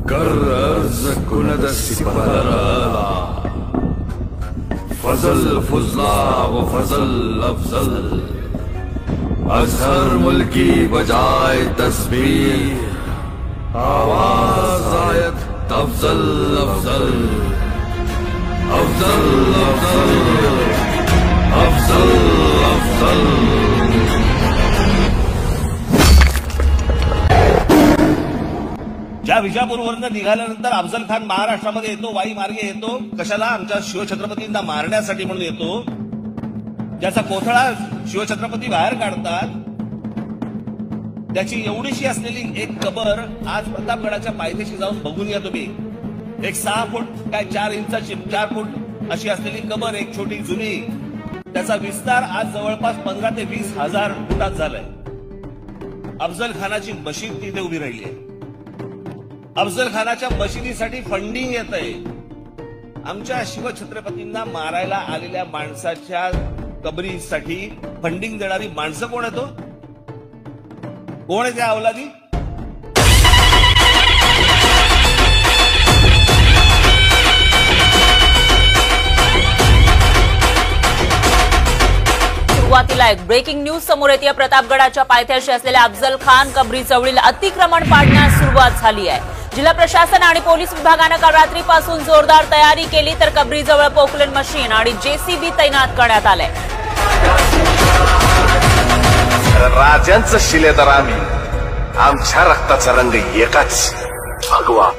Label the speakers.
Speaker 1: كرز كند السبهللا فضل فضلا وفضل افضل अजहर मुल्की बजाए तस्बीह आवाज आयत अफजल अफजल अफजल अफजल अफजल अफजल।
Speaker 2: ज्या विजापूरवरून निघाल्यानंतर अफजल खान महाराष्ट्रामध्ये येतो, वाई मार्गे येतो, कशाला? आमच्या शिवछत्रपतींना मारण्यासाठी म्हणून येतो। ज्याचा कोथळा शिवछत्रपती बाहेर काढतात, त्याची एवढीशी असलेली एक कबर आज प्रतापगडाच्या पायथ्याशी जाऊन बघून या तुम्ही। एक 6 फूट काय 4 इंचाची 4 फूट अशी असलेली कबर, एक छोटी जुनी, त्याचा विस्तार आज जवळपास 15 ते 20 हजार फुटात झालाय। अफजल खानाची मशीद तिथे उभी राहिली आहे। अफजल खानाच्या मशिदीसाठी फंडिंग येत आहे। आमच्या शिवछत्रपतींना मारायला आलेल्या माणसाच्या कबरीसाठी फंडिंग देणारी माणसं कोण आहे? कोण आहे त्या अवलादी?
Speaker 3: सुरुवातीला एक ब्रेकिंग न्यूज समोर येते। प्रतापगडाच्या पायथ्याशी असलेल्या अफजल खान कबरीजवळील अतिक्रमण पाडण्यास सुरुवात झाली आहे। जिल्हा प्रशासन आणि पोलीस विभागानं काल रात्रीपासून जोरदार तयारी केली, तर कबरीजवळ पोकलेन मशीन आणि जेसीबी तैनात करण्यात आले।
Speaker 4: राजांचं शिलेदार आम्ही, आमच्या रक्ताचा रंग एकाच, भगवा।